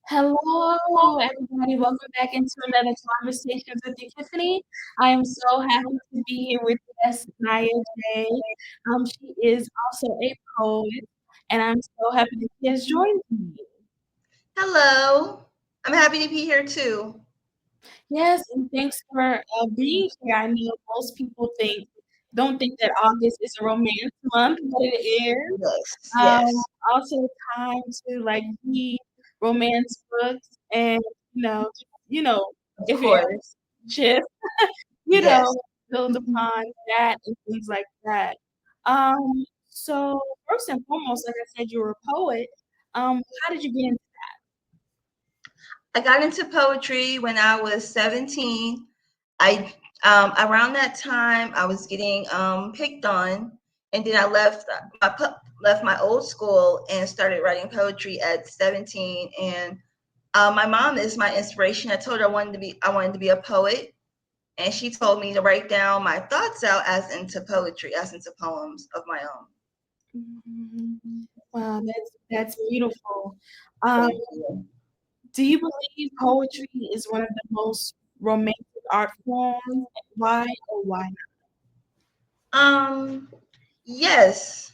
Hello, everybody. Welcome back into another Conversations with you, Tiffany. I am so happy to be here with guest Nyah J. She is also a poet, and I'm so happy that she has joined me. Hello. I'm happy to be here too. Yes, and thanks for being here. I know most people don't think that August is a romance month, but it is. Yes, Um, yes, Also time to like read romance books and you know, of if you're ever course. just you Yes. know, build upon that and things like that. So first and foremost, like I said, you're a poet. How did you get into I got into poetry when I was 17. I Around that time I was getting picked on, and then I left my old school and started writing poetry at 17. And my mom is my inspiration. I told her I wanted to be a poet, and she told me to write down my thoughts out as into poetry, as into poems of my own. that? Wow, that's beautiful. Um, Thank you. do you believe poetry is one of the most romantic art forms? Why or why not? Um, yes,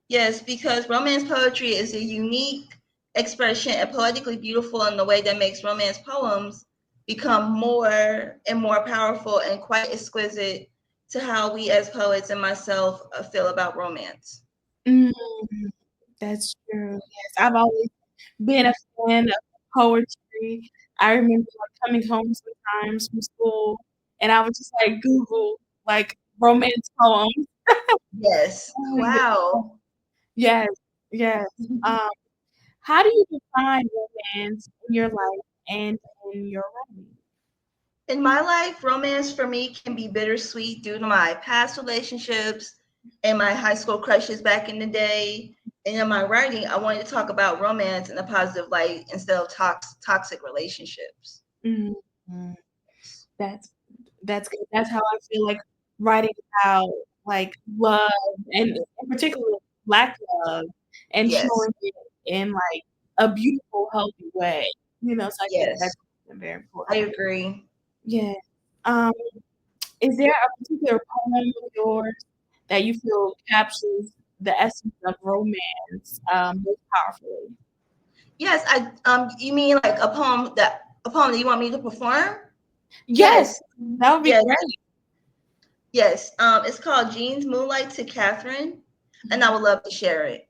yes, because romance poetry is a unique expression and poetically beautiful in the way that makes romance poems become more and more powerful and quite exquisite to how we as poets and myself feel about romance. Mm, that's true. Yes, I've always been a fan of poetry. I remember like coming home sometimes from school, and I would just like Google like romance poems. Yes. And Wow. yes, yes. Um, how do you define romance in your life and in your writing? In my life, romance for me can be bittersweet due to my past relationships and my high school crushes back in the day. And in my writing, I wanted to talk about romance in a positive light instead of toxic relationships. Mm, mm, that's that's good. That's how I feel like writing about like love and in particular black love and Yes, showing it in like a beautiful, healthy way. So I think yes, that's very I important. agree. Yeah. Um, is there a particular poem of yours that you feel captures the essence of romance most powerfully? Yes, I you mean like a poem that you want me to perform? Yes, Yes, that would be yes, great. yes. It's called Jean's Moonlight to Catherine, and I would love to share it.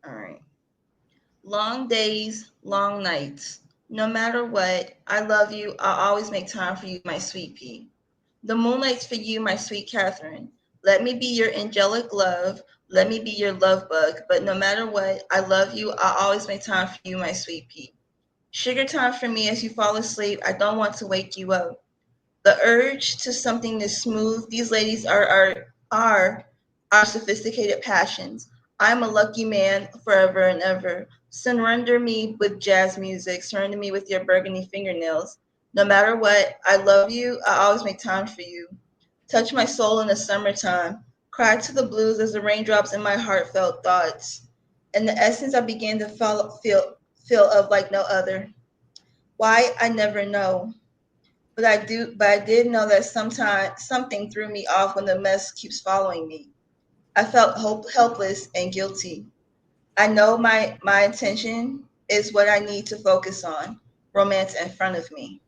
All right. Long days, long nights. No matter what, I love you. I'll always make time for you, my sweet pea. The moonlight's for you, my sweet Catherine. Let me be your angelic love. Let me be your love bug. But no matter what, I love you. I'll always make time for you, my sweet pea. Sugar time for me as you fall asleep. I don't want to wake you up. The urge to something this smooth. These ladies are sophisticated passions. I'm a lucky man forever and ever. Surrender me with jazz music. Surrender me with your burgundy fingernails. No matter what, I love you. I always make time for you. Touch my soul in the summertime. Cry to the blues as the raindrops in my heartfelt thoughts. And the essence I began to feel of like no other. Why I never know. But I did know that sometimes something threw me off when the mess keeps following me. I felt helpless and guilty. I know my intention is what I need to focus on, romance in front of me.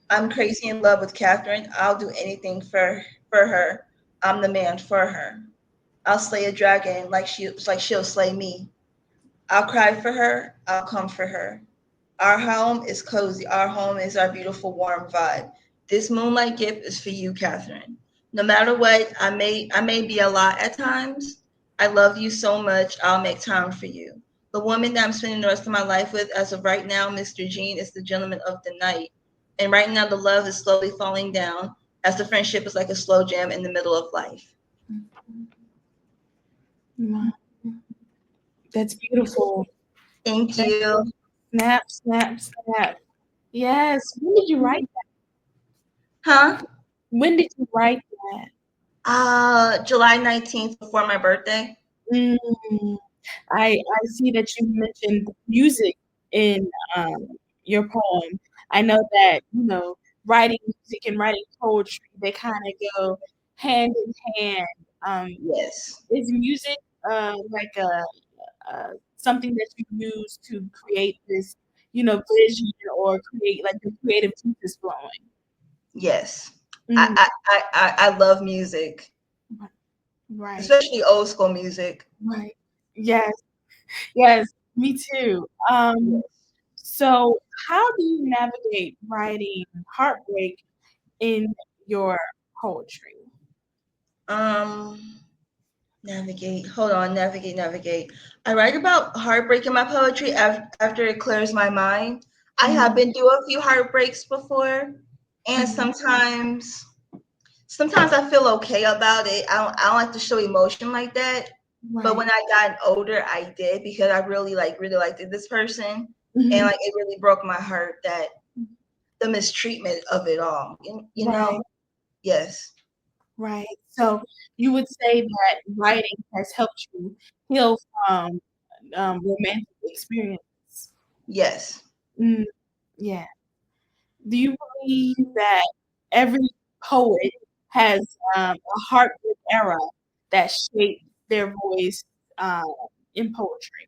I'm crazy in love with Catherine. I'll do anything for her. I'm the man for her. I'll slay a dragon like she'll slay me. I'll cry for her. I'll come for her. Our home is cozy. Our home is our beautiful, warm vibe. This moonlight gift is for you, Catherine. No matter what, I may be a lot at times. I love you so much. I'll make time for you. The woman that I'm spending the rest of my life with, as of right now, Mr. Gene, is the gentleman of the night. And right now, the love is slowly falling down, as the friendship is like a slow jam in the middle of life. Wow, that's beautiful. Thank That you. snap, snap, snap. Yes. When did you write that? Huh? When did you write that? July 19th before my birthday. Mm. I see that you mentioned music in your poem. I know that, writing music and writing poetry, they kind of go hand in hand. Um, Yes. is music like something that you use to create this, vision or create like the creative juices flowing? Yes. I, Mm, I, I love music, right, especially old school music. right. Yes, yes, me too. So how do you navigate writing heartbreak in your poetry? Um, Navigate. Hold on. Navigate. I write about heartbreak in my poetry after it clears my mind. I have Mm, been through a few heartbreaks before, and mhm, sometimes I feel okay about it. I don't like to show emotion like that. But right. when I got older, I did because I really liked this person, and Mhm, like it really broke my heart that the mistreatment of it all. You know? right, Yes. right. So you would say that writing has helped you heal from romantic experience. Yes. Mm, yeah. Do you believe that every poet has a heartbreak era that shaped their voice um, in poetry?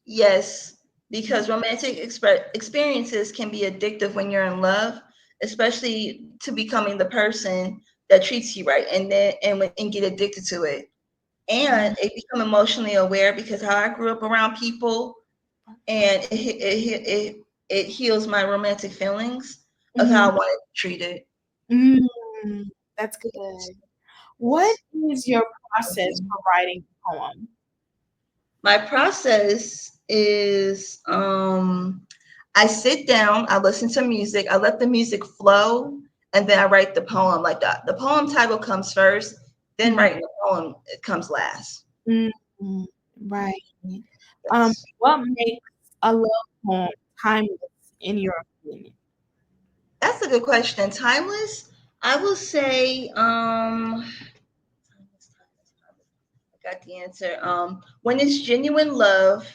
Yes, because romantic experiences can be addictive when you're in love, especially to becoming the person that treats you right, and get addicted to it, Mhm, and it become emotionally aware because how I grew up around people, and it heals my romantic feelings of how mhm, I wanted to be treated. mm, that's good. What Yes, is your thank process you. for writing a poem? My process is I sit down, I listen to music, I let the music flow, and then I write the poem. Like the poem title comes first, then Mhm, writing the poem it comes last. mhm, right. Yes. What makes a love poem timeless in your opinion? That's a good question. Timeless? I will say, I got the answer. When it's genuine love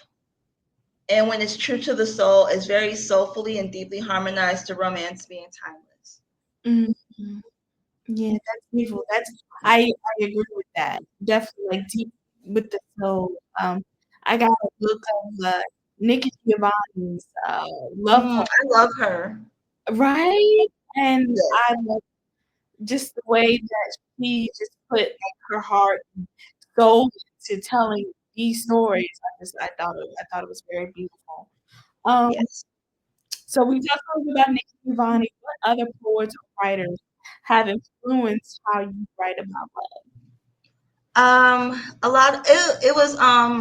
and when it's true to the soul, it's very soulfully and deeply harmonized to romance being timeless. Mhm. Yeah, that's beautiful. I agree with that. Definitely like deep with the soul. I got a book of Nikki Giovanni's love I love her. poem, right? And Yes. I love just the way that she just put like her heart and soul into telling these stories. I thought it was very beautiful. Um, Yes. so we just talked about Nikki Giovanni. What other poets or writers have influenced how you write about A lot. It was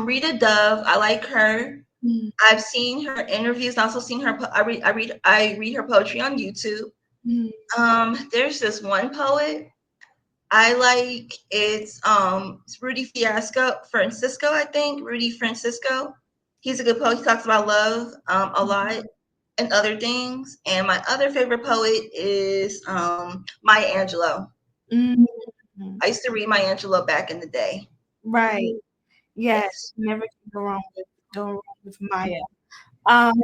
Rita Dove. I like her. love? I've seen her interviews. And also seen her. I read her poetry on YouTube. Mhm, There's this one poet I like. It's Rudy Francisco. I think Rudy Francisco. He's a good poet. He talks about love a lot and other things. And my other favorite poet is Maya Angelou. mhm, mhm. I used to read Maya Angelou back in the day. Right. Yes, Yes. never can go wrong with Maya. Um,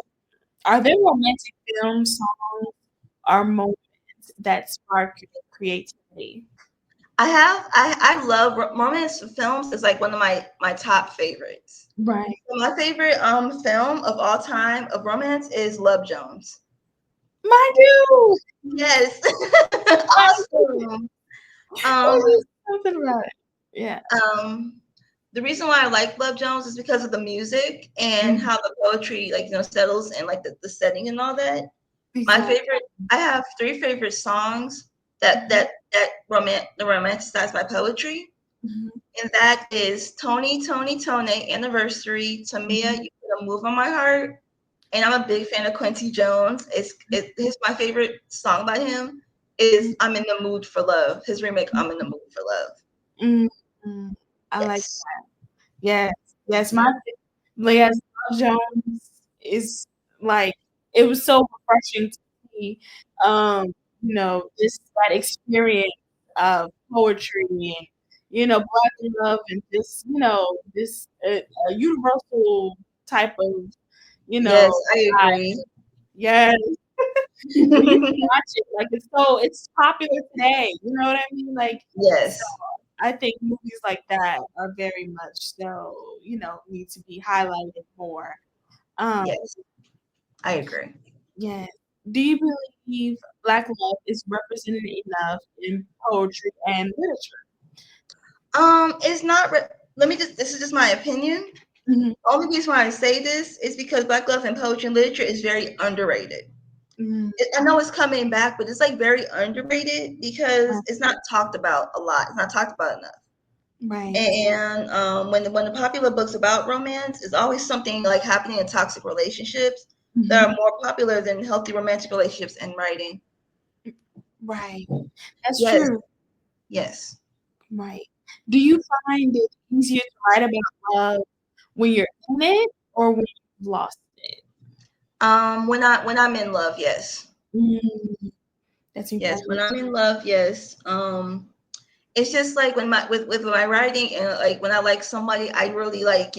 are there romantic films, songs, or moments that spark creativity? I love romance films is like one of my top favorites. Right. So my favorite film of all time of romance is Love Jones. Mine too. Yes. Mine too. Awesome. Um There's just something about it. Yeah. um the reason why I like Love Jones is because of the music and Mhm. how the poetry settles and like the setting and all that. My Exactly. favorite I have three favorite songs that Mhm, that that romanticize my poetry. mhm, And that is Tony Anniversary. Tamia, mhm, you put a move on my heart. And I'm a big fan of Quincy Jones. His my favorite song by him is mhm, I'm in the Mood for Love. His remake, I'm in the Mood for Love. mhm, mhm. I like Yes. yes, yes, Mhm. yes, Love Jones is like it was so refreshing to see, just that experience of poetry and, Black love and just, this a universal type of, you know, Yes, I vibe. agree. Yes. So you can watch it. Like it's popular today. You know what I mean? Like so Yes, I think movies like that are very much so, need to be highlighted more. Um, yes, I agree. yes. Do you believe Black love is represented enough in poetry and literature? It's not. Let me just. This is just my opinion. Hmm. Only reason why I say this is because Black love in poetry and literature is very underrated. Hmm. I know it's coming back, but it's like very underrated because it's not talked about a lot. It's not talked about enough. Right. And when the popular books about romance is always something like happening in toxic relationships that Hmm. are more popular than healthy romantic relationships and writing. Right. That's Yes, true. yes. Right. Do you find it easier to write about love when you're in it or when you've lost it? When I'm in love, yes, Mm, that's yes. When important. I'm in love, yes. It's just like when my with my writing and like when I like somebody, I really like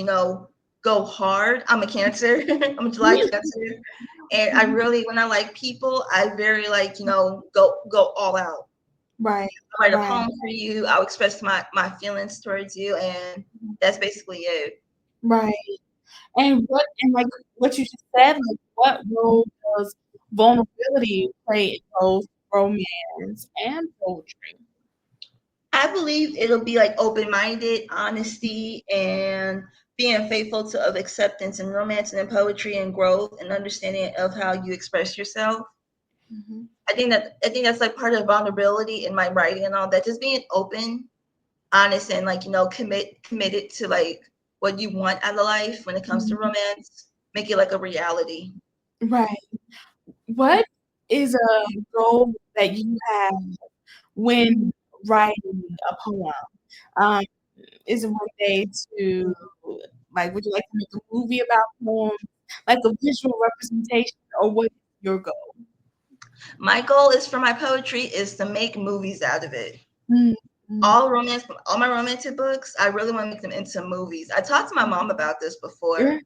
go hard. I'm a Cancer. I'm a July Cancer, and I really when I like people, I very like go all out. Right, I write a right, poem for you. I'll express my feelings towards you, and that's basically it. right. And like what you just said, like what role does vulnerability play in both romance and poetry? I believe it'll be like open minded, honesty, and being faithful to of acceptance and romance and in poetry and growth and understanding of how you express yourself. Hmm. I think that's like part of vulnerability in my writing and all that. Just being open, honest, and like committed to like what you want out of life when it comes to romance. Make it like a reality. Right. What is a goal that you have when writing a poem? Um, is it one day to like? Would you like to make a movie about poems, like a visual representation, or what is your goal? My goal is for my poetry is to make movies out of it. Mm, mm, All my romantic books, I really want to make them into movies. I talked to my mom about this before. yeah.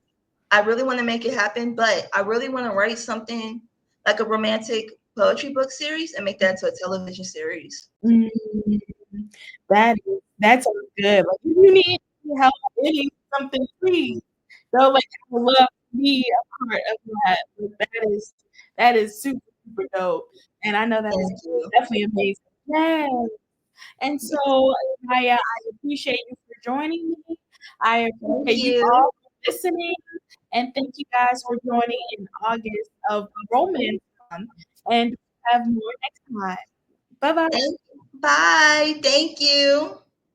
I really want to make it happen, but I really want to write something like a romantic poetry book series and make that into a television series. Mm, that sounds good. Like if you need help editing something, please. So like I would love to be a part of that. Like, that is super super dope, and I know that's Thank you. definitely amazing. Yes. And so, I appreciate you for joining me. I Thank appreciate you you. all for listening, and thank you guys for joining in August of Romance Month. And have more next time. Bye bye. Bye. Thank you.